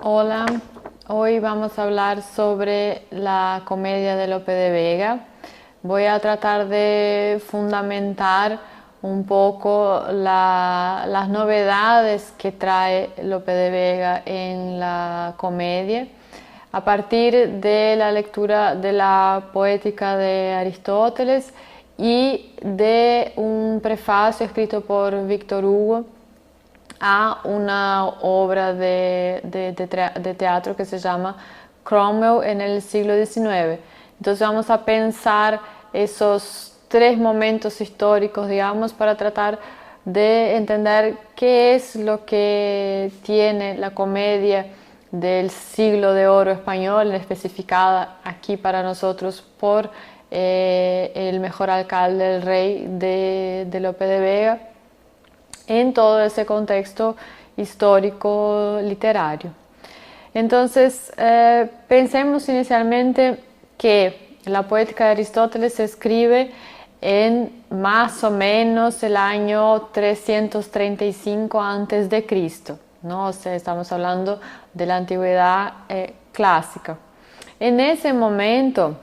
Hola, hoy vamos a hablar sobre la comedia de Lope de Vega. Voy a tratar de fundamentar un poco las novedades que trae Lope de Vega en la comedia a partir de la lectura de la poética de Aristóteles y de un prefacio escrito por Víctor Hugo a una obra de teatro que se llama Cromwell en el siglo XIX. Entonces vamos a pensar esos tres momentos históricos, digamos, para tratar de entender qué es lo que tiene la comedia del siglo de oro español, especificada aquí para nosotros por el mejor alcalde, el rey de Lope de Vega, en todo ese contexto histórico literario. Entonces, pensemos inicialmente que la poética de Aristóteles se escribe en más o menos el año 335 a.C., ¿no? O sea, estamos hablando de la antigüedad clásica. En ese momento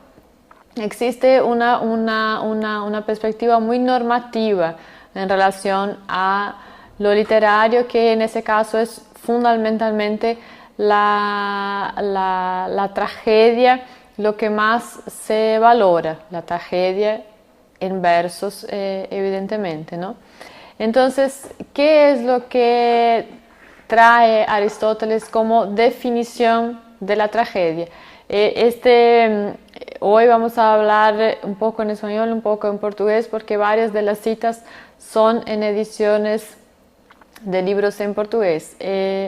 existe una perspectiva muy normativa en relación a lo literario, que en ese caso es fundamentalmente la tragedia, lo que más se valora, la tragedia en versos, evidentemente, ¿no? Entonces, ¿qué es lo que trae Aristóteles como definición de la tragedia? Hoy vamos a hablar un poco en español, un poco en portugués, porque varias de las citas son en ediciones de libros en portugués.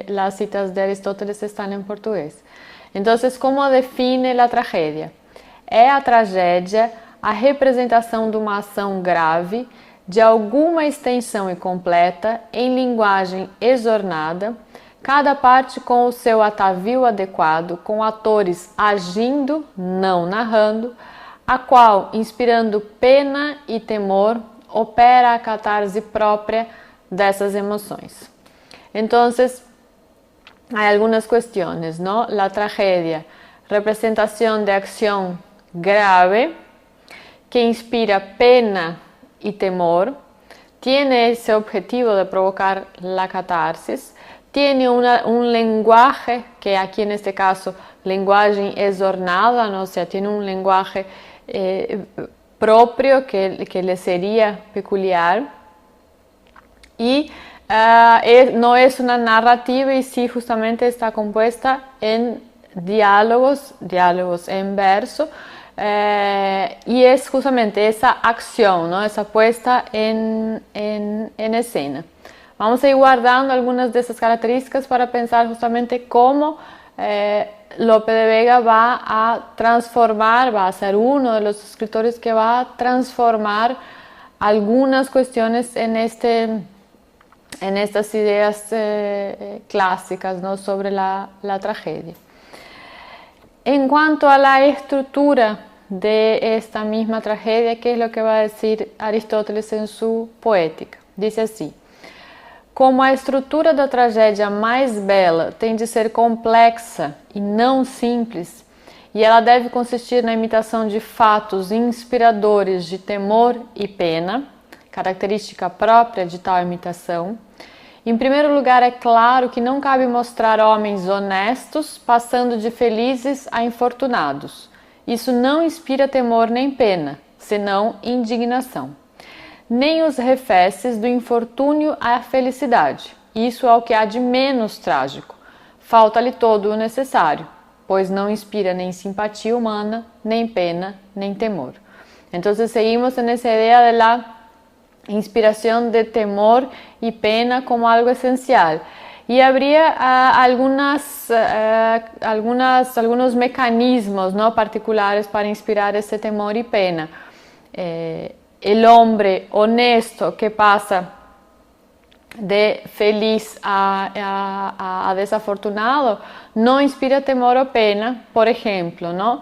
Las citas de Aristóteles están en portugués. Entonces, como define la tragedia? É a tragédia a representação de uma ação grave, de alguma extensão e completa, em linguagem exornada, cada parte com o seu atavio adequado, com atores agindo, não narrando, a qual, inspirando pena e temor, opera a catarse própria dessas emoções. Entonces, hay algunas cuestiones, ¿no? La tragedia, representación de acción grave, que inspira pena y temor, tiene ese objetivo de provocar la catarsis, tiene un lenguaje, que aquí en este caso, lenguaje exornada, ¿no? O sea, tiene un lenguaje propio que le sería peculiar, y no es una narrativa, y sí justamente está compuesta en diálogos en verso, y es justamente esa acción, ¿no? Esa puesta en escena. Vamos a ir guardando algunas de esas características para pensar justamente cómo Lope de Vega va a transformar, va a ser uno de los escritores que va a transformar algunas cuestiones en estas ideas clásicas, ¿no? Sobre la tragedia. En cuanto a la estructura de esta misma tragedia, ¿qué es lo que va a decir Aristóteles en su poética? Dice así: como a estrutura da tragédia mais bela tem de ser complexa e não simples, e ela deve consistir na imitação de fatos inspiradores de temor e pena, característica própria de tal imitação, em primeiro lugar, é claro que não cabe mostrar homens honestos passando de felizes a infortunados. Isso não inspira temor nem pena, senão indignação. Nem os reféces do infortúnio à felicidade. Isso é o que há de menos trágico. Falta-lhe todo o necessário, pois não inspira nem simpatia humana, nem pena, nem temor. Então, seguimos nessa ideia de la inspiración de temor y pena como algo esencial. Y habría algunos mecanismos, ¿no? particulares para inspirar ese temor y pena. El hombre honesto que pasa de feliz a desafortunado no inspira temor o pena, por ejemplo, ¿no?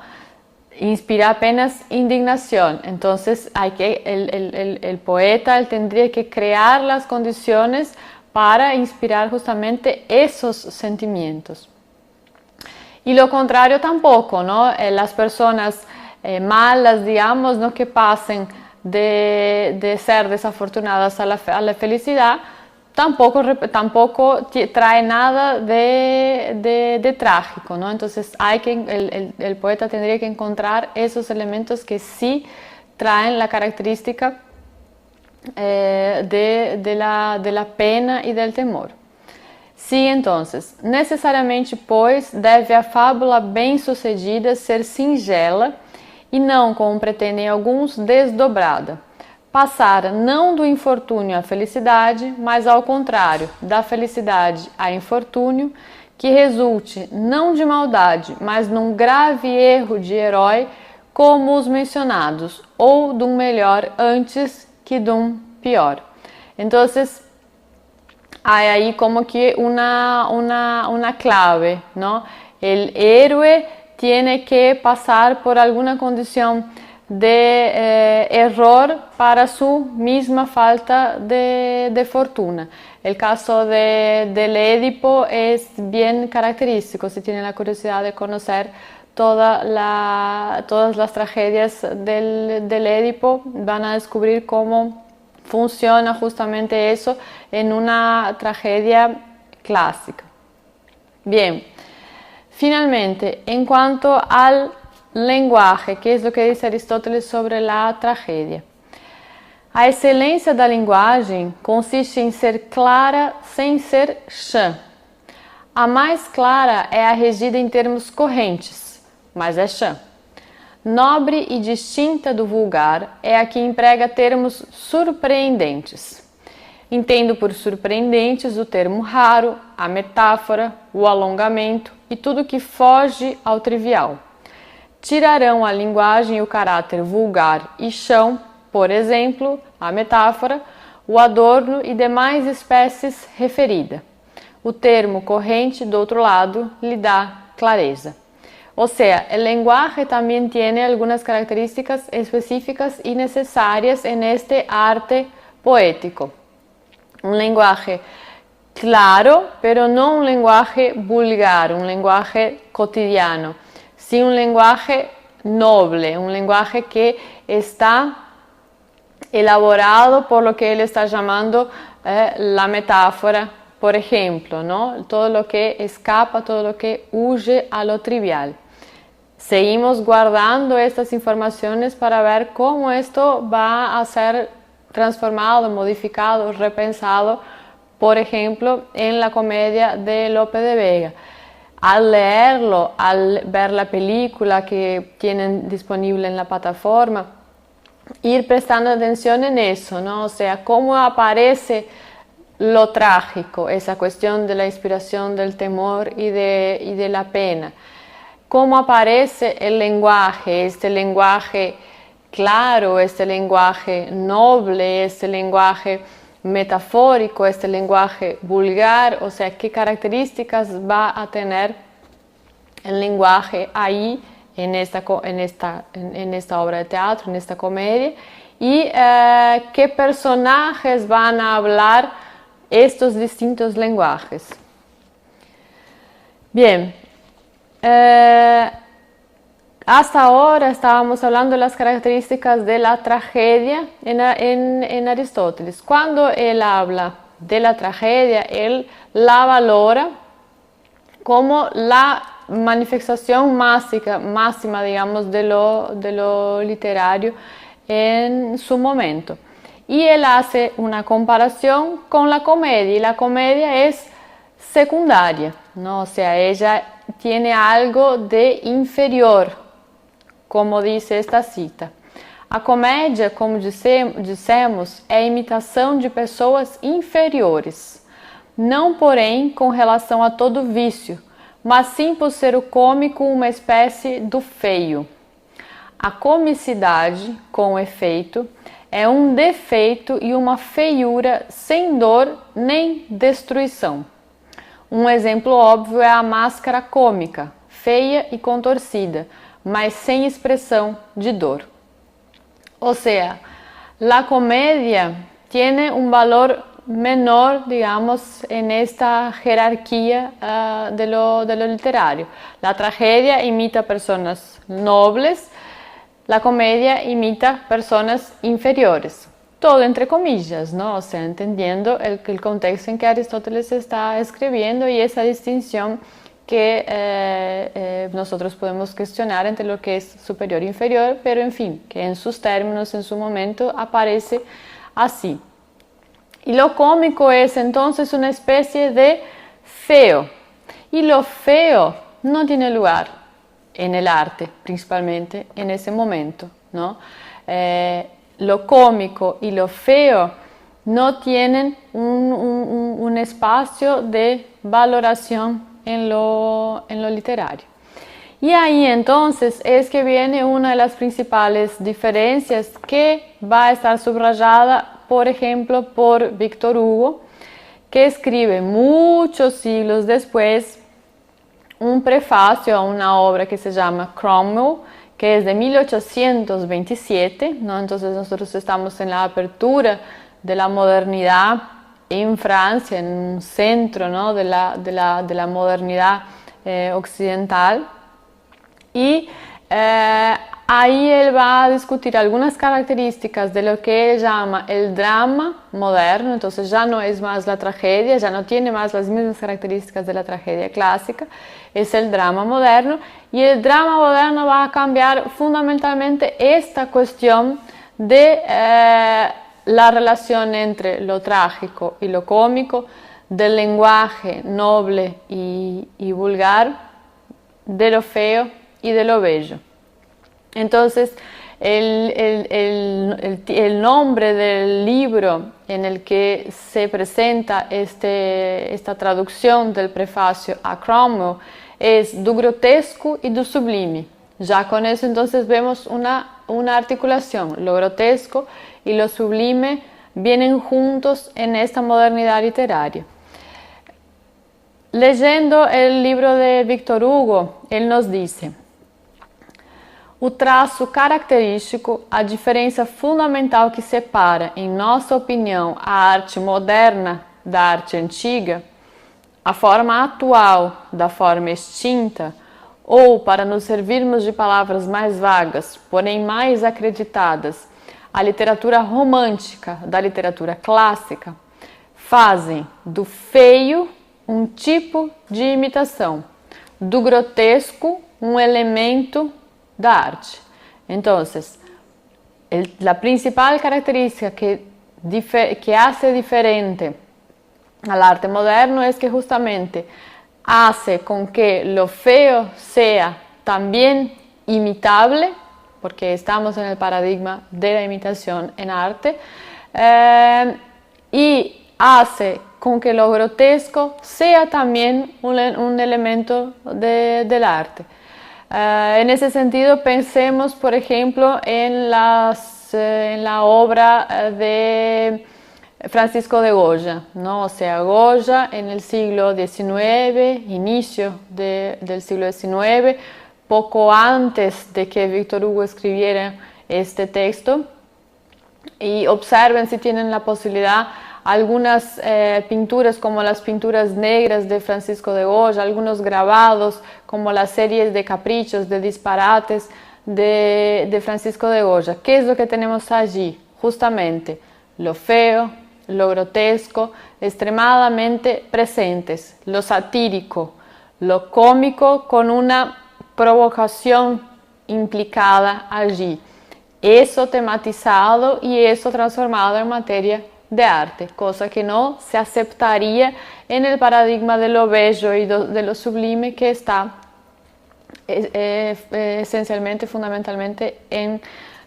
Inspira apenas indignación. Entonces el poeta tendría que crear las condiciones para inspirar justamente esos sentimientos. Y lo contrario tampoco, ¿no? Las personas malas, digamos, ¿no? Que pasen de ser desafortunadas a la felicidad, tampoco trae nada de trágico, ¿no? Entonces el poeta tendría que encontrar esos elementos que sí traen la característica de la pena e del temor. Sim, entonces, necessariamente, pois, deve a fábula bem-sucedida ser singela e não, como pretendem alguns, desdobrada. Passar não do infortúnio à felicidade, mas ao contrário, da felicidade a infortúnio, que resulte não de maldade, mas num grave erro de herói, como os mencionados, ou de um melhor antes que de um pior. Entonces, hay ahí como que una clave, ¿no? El héroe tiene que pasar por alguna condición de error para su misma falta de fortuna. El caso del Édipo es bien característico, si tienen la curiosidad de conocer todas las tragedias del Édipo, van a descubrir cómo funciona justamente eso en una tragedia clásica. Bien, finalmente, en cuanto al lenguaje, ¿qué es lo que dice Aristóteles sobre la tragedia? A excelência da linguagem consiste em ser clara sem ser chã. A mais clara é a regida em termos correntes, mas é chã. Nobre e distinta do vulgar é a que emprega termos surpreendentes. Entendo por surpreendentes o termo raro, a metáfora, o alongamento e tudo que foge ao trivial. Tirarão a linguagem e o caráter vulgar e chão, por exemplo, a metáfora, o adorno e demais espécies referida. O termo corrente, do outro lado, lhe dá clareza. O sea, el lenguaje también tiene algunas características específicas y necesarias en este arte poético. Un lenguaje claro, pero no un lenguaje vulgar, un lenguaje cotidiano, sí un lenguaje noble, un lenguaje que está elaborado por lo que él está llamando la metáfora, por ejemplo, ¿no? Todo lo que escapa, todo lo que huye a lo trivial. Seguimos guardando estas informaciones para ver cómo esto va a ser transformado, modificado, repensado, por ejemplo, en la comedia de Lope de Vega. Al leerlo, al ver la película que tienen disponible en la plataforma, ir prestando atención en eso, ¿no? O sea, cómo aparece lo trágico, esa cuestión de la inspiración, del temor y de la pena. Cómo aparece el lenguaje, este lenguaje claro, este lenguaje noble, este lenguaje metafórico, este lenguaje vulgar, o sea, qué características va a tener el lenguaje ahí en esta obra de teatro, en esta comedia, y qué personajes van a hablar estos distintos lenguajes. Bien. Hasta ahora estábamos hablando de las características de la tragedia en Aristóteles. Cuando él habla de la tragedia, él la valora como la manifestación máxima, digamos, de lo literario en su momento. Y él hace una comparación con la comedia, y la comedia es secundaria, ¿no? O sea, ella tiene algo de inferior, como dice esta cita. A comédia, como dissemos, é a imitação de pessoas inferiores, não, porém, com relação a todo vício, mas sim por ser o cômico uma espécie do feio. A comicidade, com efeito, é um defeito e uma feiura sem dor nem destruição. Um exemplo óbvio é a máscara cômica, feia e contorcida, mas sem expresión de dor. O sea, la comedia tiene un valor menor, digamos, en esta jerarquía de lo literario. La tragedia imita personas nobles, la comedia imita personas inferiores. Todo entre comillas, ¿no? O sea, entendiendo el contexto en que Aristóteles está escribiendo y esa distinción que nosotros podemos cuestionar entre lo que es superior e inferior, pero en fin, que en sus términos, en su momento, aparece así. Y lo cómico es entonces una especie de feo. Y lo feo no tiene lugar en el arte, principalmente en ese momento, ¿no? Lo cómico y lo feo no tienen un espacio de valoración en lo literario. Y ahí entonces es que viene una de las principales diferencias que va a estar subrayada, por ejemplo, por Víctor Hugo, que escribe muchos siglos después un prefacio a una obra que se llama Cromwell, que es de 1827, ¿no? Entonces nosotros estamos en la apertura de la modernidad en Francia, en un centro, ¿no? de la modernidad occidental. Y ahí él va a discutir algunas características de lo que él llama el drama moderno. Entonces ya no es más la tragedia, ya no tiene más las mismas características de la tragedia clásica, es el drama moderno. Y el drama moderno va a cambiar fundamentalmente esta cuestión de la relación entre lo trágico y lo cómico, del lenguaje noble y vulgar, de lo feo y de lo bello. Entonces, el nombre del libro en el que se presenta esta traducción del prefacio a Cromwell es Do grotesco y do sublime. Ya con eso entonces vemos una articulación. Lo grotesco y lo sublime vienen juntos en esta modernidad literaria. Leyendo el libro de Víctor Hugo, él nos dice: o traço característico, a diferença fundamental que separa, em nossa opinião, a arte moderna da arte antiga, a forma atual da forma extinta, ou, para nos servirmos de palavras mais vagas, porém mais acreditadas, a literatura romântica da literatura clássica, fazem do feio um tipo de imitação, do grotesco um elemento da arte. Entonces, la principal característica que hace diferente al arte moderno es que justamente hace con que lo feo sea también imitable, porque estamos en el paradigma de la imitación en arte, y hace con que lo grotesco sea también un elemento del arte. En ese sentido, pensemos, por ejemplo, en la obra de Francisco de Goya, ¿no? O sea, Goya en el siglo XIX, inicio del siglo XIX, poco antes de que Víctor Hugo escribiera este texto. Y observen, si tienen la posibilidad, algunas pinturas como las pinturas negras de Francisco de Goya, algunos grabados como las series de caprichos, de disparates de Francisco de Goya. ¿Qué es lo que tenemos allí? Justamente lo feo, lo grotesco, extremadamente presentes, lo satírico, lo cómico con una provocación implicada allí. Eso tematizado y eso transformado en materia de arte, cosa que no se aceptaría en el paradigma de lo bello y de lo sublime que está esencialmente, fundamentalmente en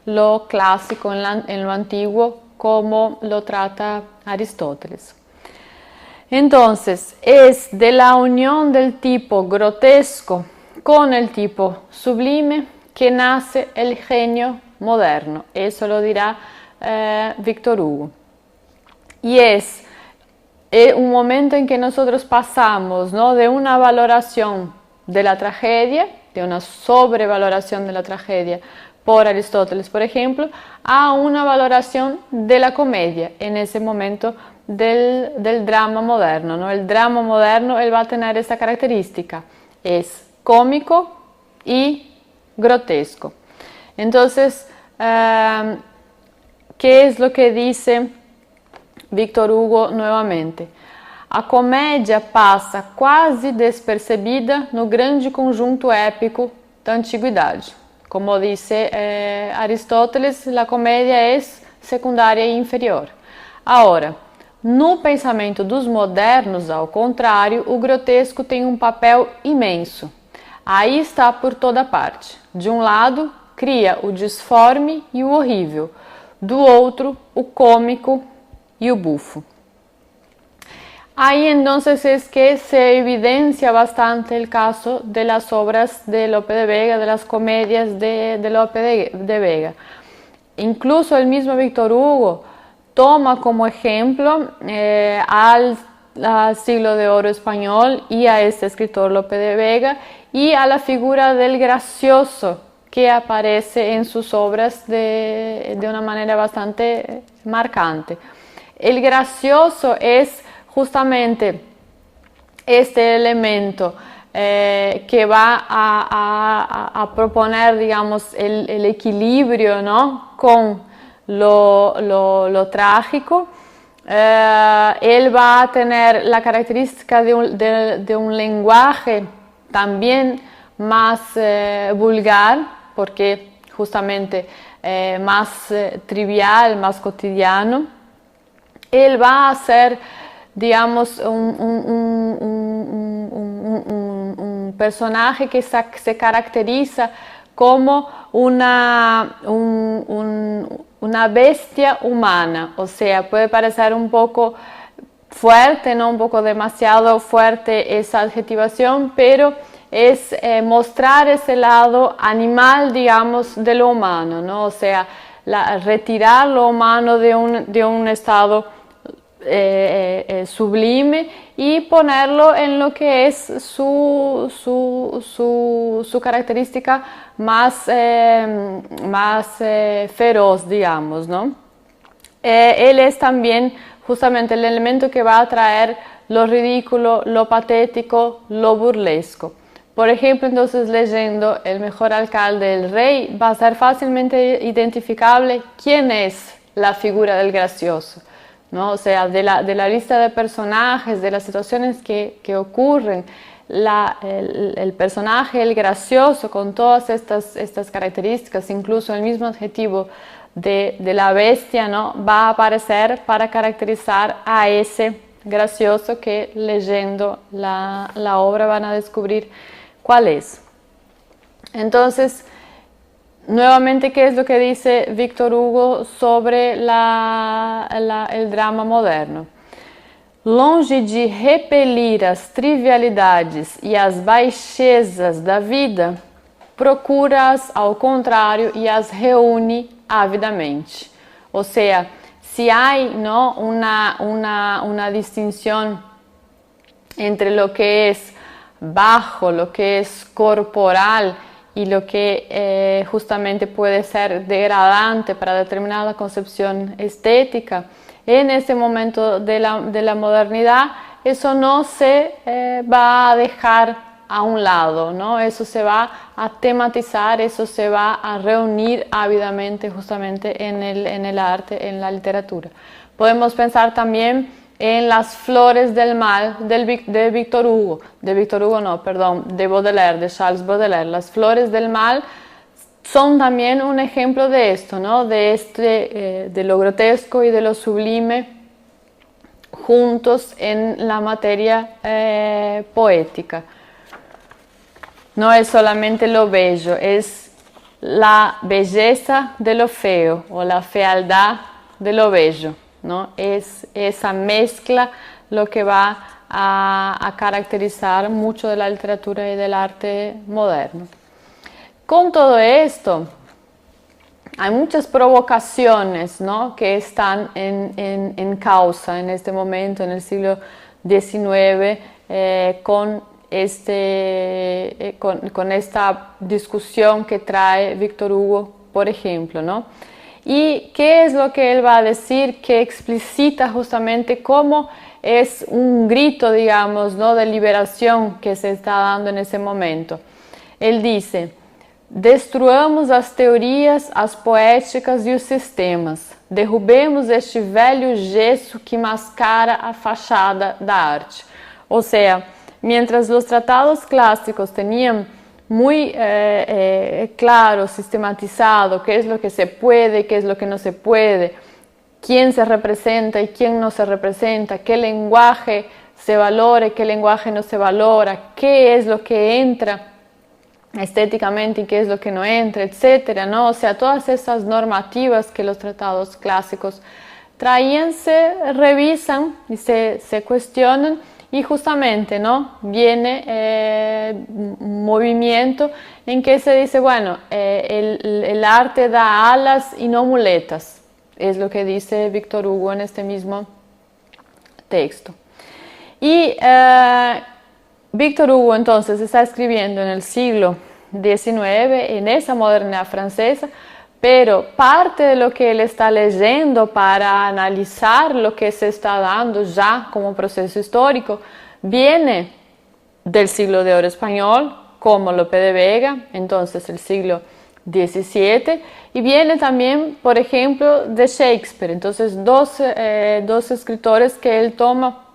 lo clásico, en lo antiguo, como lo trata Aristóteles. Entonces, es de la unión del tipo grotesco con el tipo sublime que nace el genio moderno. Eso lo dirá Víctor Hugo. Y es un momento en que nosotros pasamos, ¿no?, de una valoración de la tragedia, de una sobrevaloración de la tragedia por Aristóteles, por ejemplo, a una valoración de la comedia en ese momento del drama moderno, ¿no? El drama moderno él va a tener esta característica, es cómico y grotesco. Entonces, ¿qué es lo que dice Victor Hugo nuevamente? A comédia passa quase despercebida no grande conjunto épico da antiguidade. Como dice Aristóteles, a comédia é secundária e inferior. Agora, no pensamento dos modernos, ao contrário, o grotesco tem um papel imenso. Aí está por toda parte. De um lado, cria o disforme e o horrível. Do outro, o cômico e o bufo. Ahí entonces es que se evidencia bastante el caso de las obras de Lope de Vega, de las comedias de Lope de Vega. Incluso el mismo Víctor Hugo toma como ejemplo al siglo de oro español y a este escritor Lope de Vega y a la figura del gracioso que aparece en sus obras de una manera bastante marcante. El gracioso es justamente este elemento que va a proponer, digamos, el equilibrio, ¿no?, con lo trágico. Él va a tener la característica de un lenguaje también más vulgar, porque justamente más trivial, más cotidiano. Él va a ser, digamos, un personaje que se caracteriza como una bestia humana, o sea, puede parecer un poco fuerte, ¿no?, un poco demasiado fuerte esa adjetivación, pero es mostrar ese lado animal, digamos, de lo humano, ¿no? O sea, retirar lo humano de un estado sublime y ponerlo en lo que es su característica más feroz, digamos, ¿no? Él es también justamente el elemento que va a traer lo ridículo, lo patético, lo burlesco. Por ejemplo, entonces, leyendo El mejor alcalde del rey, va a ser fácilmente identificable quién es la figura del gracioso, ¿no? O sea, de la lista de personajes, de las situaciones que ocurren, el personaje, el gracioso, con todas estas características, incluso el mismo adjetivo de la bestia, ¿no?, va a aparecer para caracterizar a ese gracioso que, leyendo la obra, van a descubrir cuál es. Entonces, nuevamente, ¿qué es lo que dice Victor Hugo sobre el drama moderno? Longe de repelir as trivialidades e as baixezas da vida, procura-as ao contrário e as reúne ávidamente. O sea, si hay, ¿no?, una distinción entre lo que es bajo, lo que es corporal y lo que justamente puede ser degradante para determinada concepción estética, en ese momento de la modernidad, eso no se va a dejar a un lado, ¿no? Eso se va a tematizar, eso se va a reunir ávidamente justamente en el arte, en la literatura. Podemos pensar también en Las flores del mal de Victor Hugo, de Baudelaire, de Charles Baudelaire. Las flores del mal son también un ejemplo de esto, ¿no?, de lo grotesco y de lo sublime juntos en la materia poética. No es solamente lo bello, es la belleza de lo feo o la fealdad de lo bello, ¿no? Es esa mezcla lo que va a caracterizar mucho de la literatura y del arte moderno. Con todo esto, hay muchas provocaciones, ¿no?, que están en causa en este momento, en el siglo XIX, con esta discusión que trae Victor Hugo, por ejemplo, ¿no? ¿Y qué es lo que él va a decir? Que explicita justamente cómo es un grito, digamos, ¿no?, de liberación que se está dando en ese momento. Ele dice: destruamos as teorias, as poéticas e os sistemas. Derrubemos este velho gesso que mascara a fachada da arte. O sea, mientras los tratados clásicos tenían muy claro, sistematizado qué es lo que se puede, qué es lo que no se puede, quién se representa y quién no se representa, qué lenguaje se valora y qué lenguaje no se valora, qué es lo que entra estéticamente y qué es lo que no entra, etcétera, ¿no? O sea, todas esas normativas que los tratados clásicos traían se revisan y se cuestionan, y justamente, ¿no?, viene un movimiento en que se dice, bueno, el arte da alas y no muletas, es lo que dice Víctor Hugo en este mismo texto. Y Víctor Hugo entonces está escribiendo en el siglo XIX, en esa modernidad francesa, pero parte de lo que él está leyendo para analizar lo que se está dando ya como proceso histórico viene del siglo de oro español, como Lope de Vega, entonces el siglo XVII, y viene también, por ejemplo, de Shakespeare. Entonces dos escritores que él toma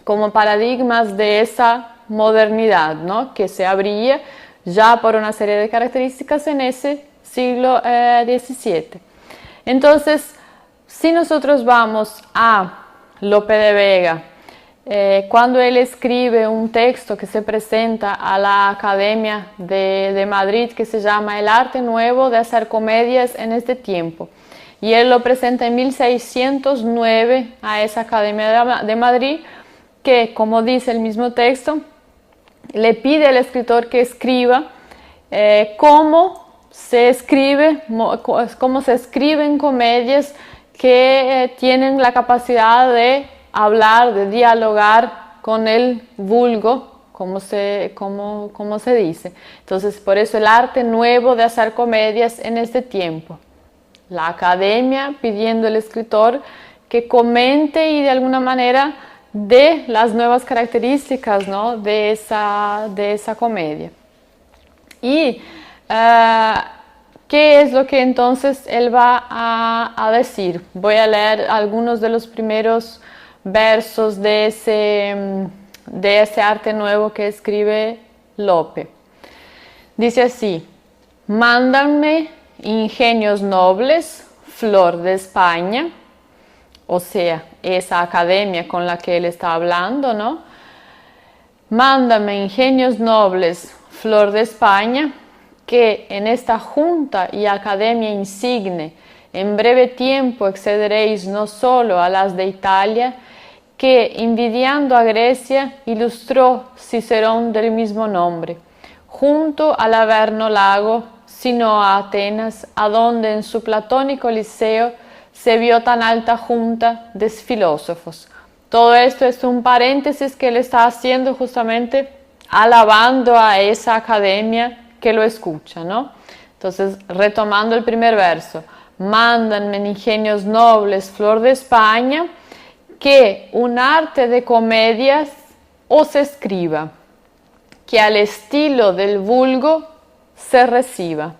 como paradigmas de esa modernidad, ¿no?, que se abría ya por una serie de características en ese siglo XVII. Entonces, si nosotros vamos a Lope de Vega, cuando él escribe un texto que se presenta a la Academia de Madrid, que se llama El arte nuevo de hacer comedias en este tiempo, y él lo presenta en 1609 a esa Academia de Madrid, que, como dice el mismo texto, le pide al escritor que escriba cómo se escriben comedias que tienen la capacidad de hablar, de dialogar con el vulgo, como se dice. Entonces, por eso el arte nuevo de hacer comedias en este tiempo. La academia pidiendo al escritor que comente y de alguna manera de las nuevas características, ¿no?, de esa comedia. Y ¿qué es lo que entonces él va a decir? Voy a leer algunos de los primeros versos de ese arte nuevo que escribe Lope. Dice así: mándanme ingenios nobles, flor de España, o sea, esa academia con la que él está hablando, ¿no? Mándame ingenios nobles, flor de España, que en esta junta y academia insigne en breve tiempo excederéis no solo a las de Italia, que envidiando a Grecia ilustró Cicerón del mismo nombre, junto al Averno lago, sino a Atenas, adonde en su platónico liceo se vio tan alta junta de filósofos. Todo esto es un paréntesis que él está haciendo justamente alabando a esa academia que lo escucha, ¿no? Entonces, retomando el primer verso: mándanme ingenios nobles, flor de España, que un arte de comedias os escriba, que al estilo del vulgo se reciba.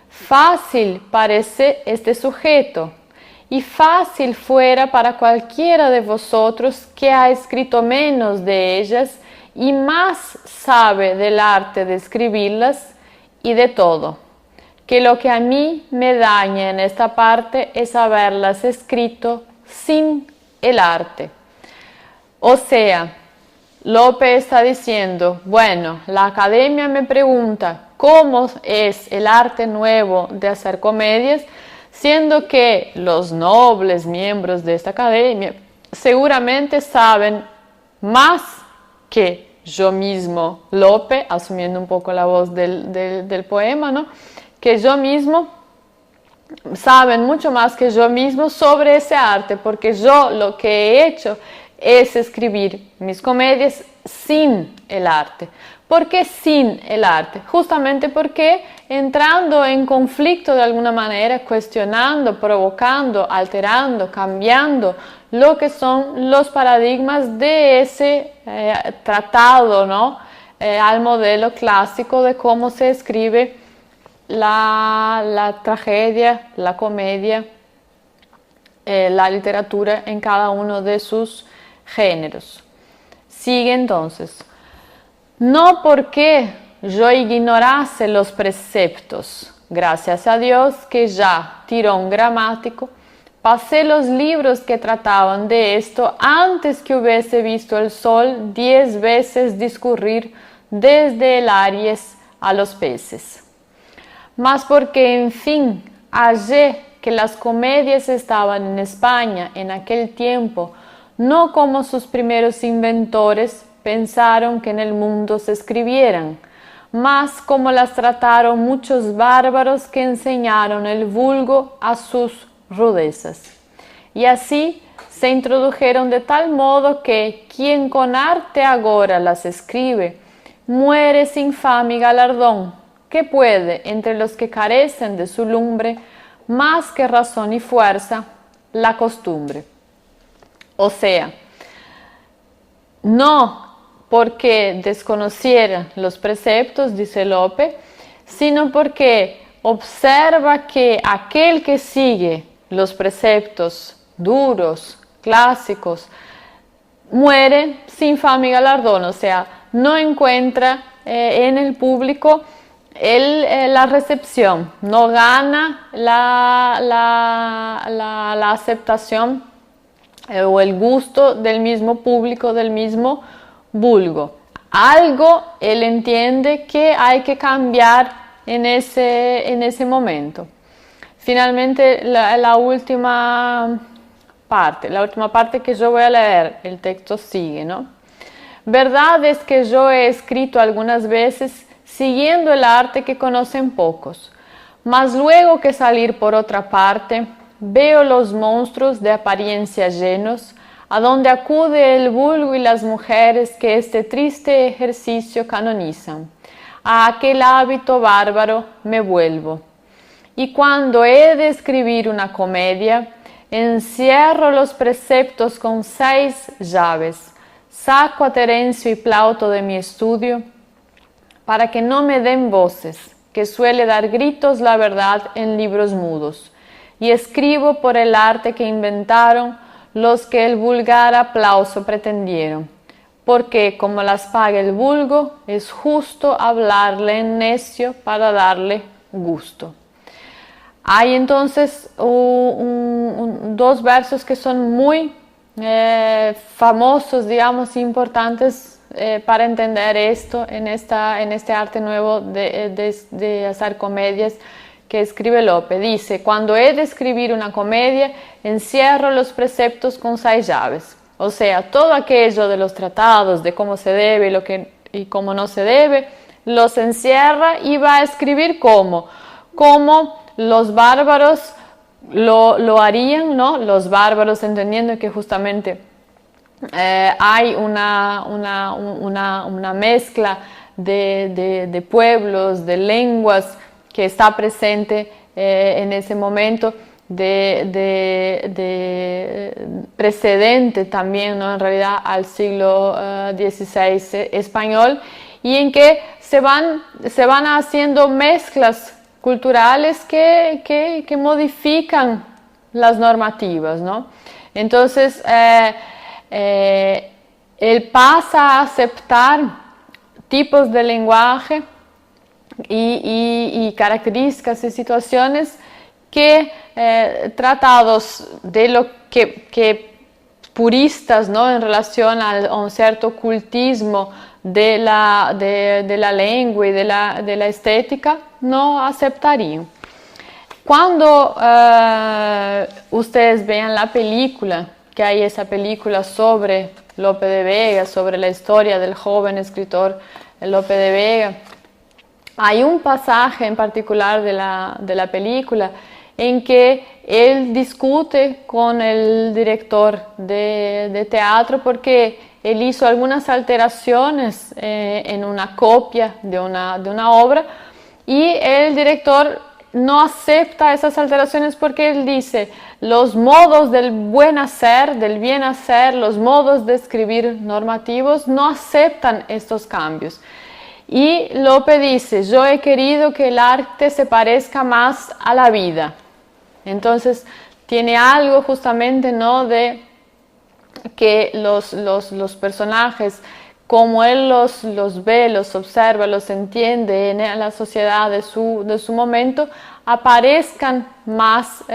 Fácil parece este sujeto, y fácil fuera para cualquiera de vosotros que ha escrito menos de ellas y más sabe del arte de escribirlas y de todo, que lo que a mí me daña en esta parte es haberlas escrito sin el arte. O sea, Lope está diciendo, bueno, la academia me pregunta cómo es el arte nuevo de hacer comedias, siendo que los nobles miembros de esta academia seguramente saben más que yo mismo, Lope, asumiendo un poco la voz del poema, ¿no?, que yo mismo, saben mucho más que yo mismo sobre ese arte, porque yo lo que he hecho es escribir mis comedias sin el arte. ¿Por qué sin el arte? Justamente porque entrando en conflicto de alguna manera, cuestionando, provocando, alterando, cambiando lo que son los paradigmas de ese tratado, ¿no? Al modelo clásico de cómo se escribe la tragedia, la comedia, la literatura en cada uno de sus géneros. Sigue entonces. No porque yo ignorase los preceptos, gracias a Dios que ya, tirón gramático, pasé los libros que trataban de esto antes que hubiese visto el sol 10 veces discurrir desde el Aries a los peces. Mas porque, en fin, hallé que las comedias estaban en España en aquel tiempo, no como sus primeros inventores pensaron que en el mundo se escribieran, mas como las trataron muchos bárbaros que enseñaron el vulgo a sus rudezas. Y así se introdujeron de tal modo que quien con arte agora las escribe, muere sin fama y galardón, que puede, entre los que carecen de su lumbre, más que razón y fuerza, la costumbre. O sea, no porque desconociera los preceptos, dice Lope, sino porque observa que aquel que sigue los preceptos duros, clásicos, muere sin fama y galardón, o sea, no encuentra en el público la recepción, no gana la aceptación o el gusto del mismo público, del mismo vulgo. Algo él entiende que hay que cambiar en ese momento. Finalmente, la última parte que yo voy a leer, el texto sigue, ¿no? Verdad es que yo he escrito algunas veces siguiendo el arte que conocen pocos, mas luego que salir por otra parte, veo los monstruos de apariencia llenos, a donde acude el vulgo y las mujeres que este triste ejercicio canonizan. A aquel hábito bárbaro me vuelvo. Y cuando he de escribir una comedia, encierro los preceptos con 6 llaves, saco a Terencio y Plauto de mi estudio, para que no me den voces, que suele dar gritos la verdad en libros mudos, y escribo por el arte que inventaron los que el vulgar aplauso pretendieron, porque como las paga el vulgo, es justo hablarle en necio para darle gusto. Hay entonces dos versos que son muy famosos, digamos, importantes para entender esto en este arte nuevo de hacer comedias que escribe Lope. Dice: cuando he de escribir una comedia, encierro los preceptos con 6 llaves. O sea, todo aquello de los tratados, de cómo se debe y cómo no se debe, los encierra y va a escribir como los bárbaros lo harían, ¿no? Los bárbaros, entendiendo que justamente hay una mezcla de pueblos, de lenguas que está presente en ese momento, precedente también, ¿no? En realidad al siglo XVI español, y en que se van haciendo mezclas culturales que modifican las normativas, ¿no? Entonces, él pasa a aceptar tipos de lenguaje y características y situaciones que tratados de lo que puristas, ¿no? En relación a un cierto cultismo de la lengua y de la estética, no aceptarían. Cuando ustedes vean la película, que hay esa película sobre Lope de Vega, sobre la historia del joven escritor Lope de Vega, hay un pasaje en particular de la película en que él discute con el director de teatro, porque él hizo algunas alteraciones en una copia de una obra y el director no acepta esas alteraciones porque él dice, los modos del buen hacer, del bien hacer, los modos de escribir normativos no aceptan estos cambios. Y Lope dice, yo he querido que el arte se parezca más a la vida. Entonces, tiene algo justamente, ¿no?, de que los personajes, como él los ve, los observa, los entiende en la sociedad de su momento, aparezcan más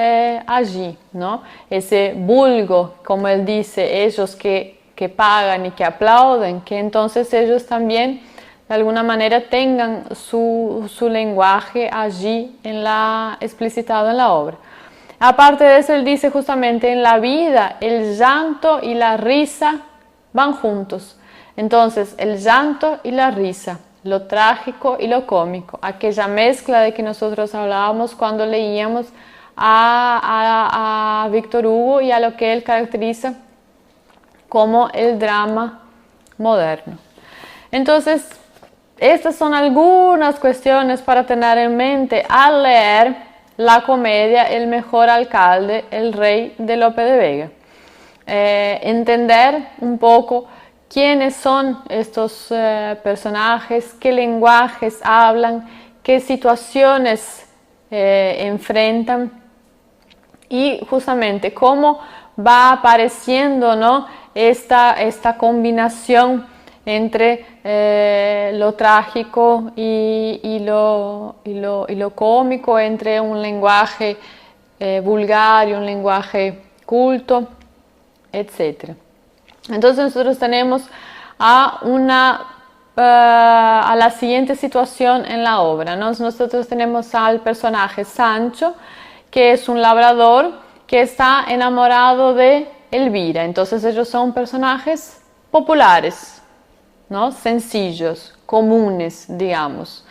allí, ¿no? Ese vulgo, como él dice, ellos que pagan y que aplauden, que entonces ellos también de alguna manera tengan su lenguaje allí explicitado en la obra. Aparte de eso, él dice justamente, en la vida el llanto y la risa van juntos. Entonces, el llanto y la risa, lo trágico y lo cómico, aquella mezcla de que nosotros hablábamos cuando leíamos a Víctor Hugo y a lo que él caracteriza como el drama moderno. Entonces, estas son algunas cuestiones para tener en mente al leer la comedia El mejor alcalde, el rey de Lope de Vega. Entender un poco quiénes son estos personajes, qué lenguajes hablan, qué situaciones enfrentan y justamente cómo va apareciendo, ¿no?, esta combinación entre lo trágico y lo cómico, entre un lenguaje vulgar y un lenguaje culto, etc. Entonces nosotros tenemos a la siguiente situación en la obra, ¿no? Nosotros tenemos al personaje Sancho, que es un labrador que está enamorado de Elvira. Entonces ellos son personajes populares, ¿no?, sencillos, comunes, digamos.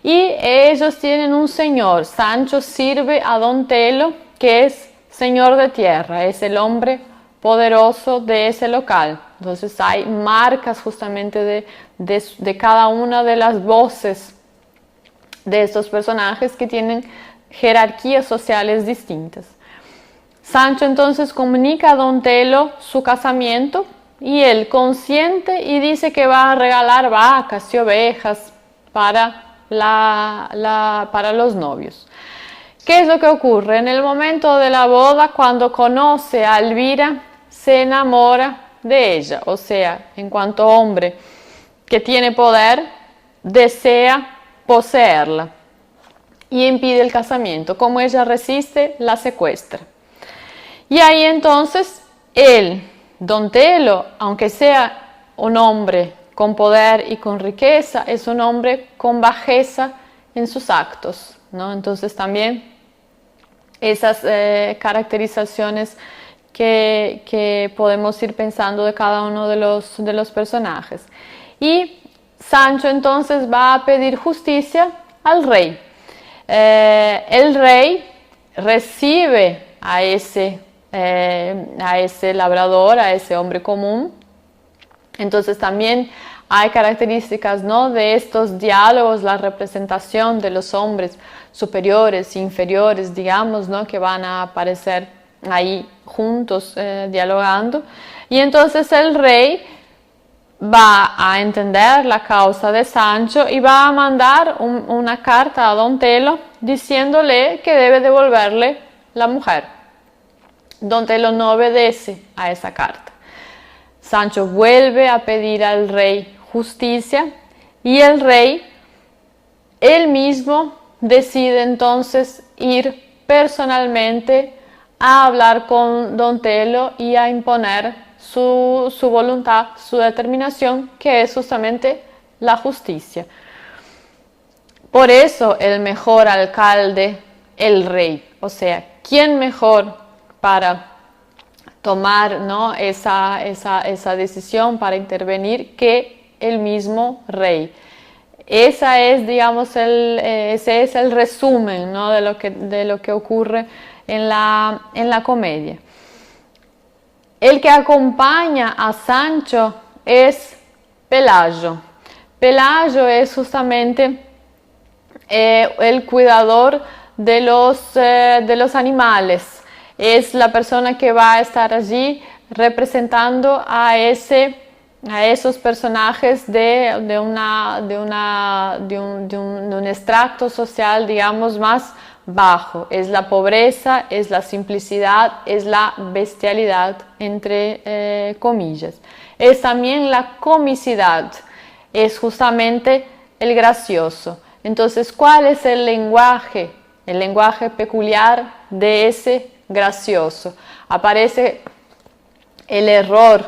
Y ellos tienen un señor. Sancho sirve a Don Telo, que es señor de tierra, es el hombre poderoso de ese local. Entonces hay marcas justamente de cada una de las voces de estos personajes que tienen jerarquías sociales distintas. Sancho entonces comunica a Don Telo su casamiento y él consiente y dice que va a regalar vacas y ovejas para los novios. ¿Qué es lo que ocurre? En el momento de la boda, cuando conoce a Elvira, se enamora de ella, o sea, en cuanto hombre que tiene poder, desea poseerla y impide el casamiento. Como ella resiste, la secuestra. Y ahí entonces él, Don Telo, aunque sea un hombre con poder y con riqueza, es un hombre con bajeza en sus actos, ¿no? Entonces también esas caracterizaciones que podemos ir pensando de cada uno de los personajes. Y Sancho entonces va a pedir justicia al rey. El rey recibe a ese labrador, a ese hombre común. Entonces también hay características, ¿no?, de estos diálogos, la representación de los hombres superiores, inferiores, digamos, ¿no?, que van a aparecer ahí juntos dialogando. Y entonces el rey va a entender la causa de Sancho y va a mandar una carta a Don Telo diciéndole que debe devolverle la mujer. Don Telo no obedece a esa carta. Sancho vuelve a pedir al rey justicia y el rey, él mismo, decide entonces ir personalmente a hablar con Don Telo y a imponer su voluntad, su determinación, que es justamente la justicia. Por eso el mejor alcalde, el rey. O sea, ¿quién mejor para tomar, ¿no?, esa decisión, para intervenir, que el mismo rey? Ese es el resumen, ¿no?, de lo que ocurre en la comedia. El que acompaña a Sancho es Pelayo. Pelayo es justamente el cuidador de los animales. Es la persona que va a estar allí representando a esos personajes de un extracto social, digamos, más bajo. Es la pobreza, es la simplicidad, es la bestialidad, entre comillas. Es también la comicidad, es justamente el gracioso. Entonces, ¿cuál es el lenguaje? El lenguaje peculiar de ese gracioso. Aparece el error,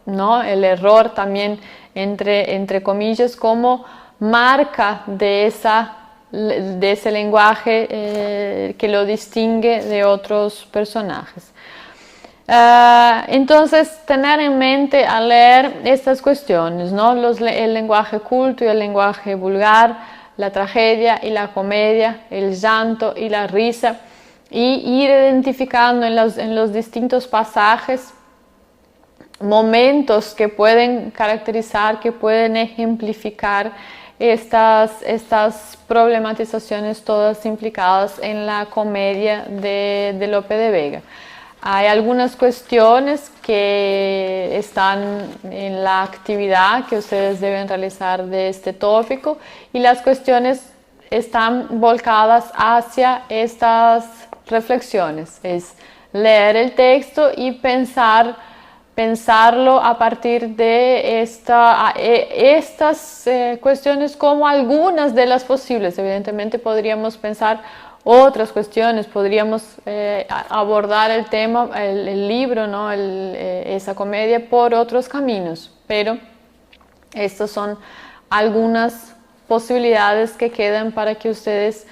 ¿no? El error también, entre comillas, como marca de ese lenguaje que lo distingue de otros personajes. Entonces, tener en mente al leer estas cuestiones, ¿no? El lenguaje culto y el lenguaje vulgar, la tragedia y la comedia, el llanto y la risa, y ir identificando en los distintos pasajes momentos que pueden caracterizar, que pueden ejemplificar estas problematizaciones todas implicadas en la comedia de Lope de Vega. Hay algunas cuestiones que están en la actividad que ustedes deben realizar de este tópico, y las cuestiones están volcadas hacia estas reflexiones. Es leer el texto y pensarlo a partir de estas cuestiones como algunas de las posibles. Evidentemente podríamos pensar otras cuestiones, podríamos abordar el tema, el libro, ¿no? Esa comedia por otros caminos, pero estas son algunas posibilidades que quedan para que ustedes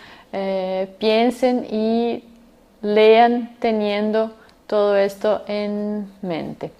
piensen y lean teniendo todo esto en mente.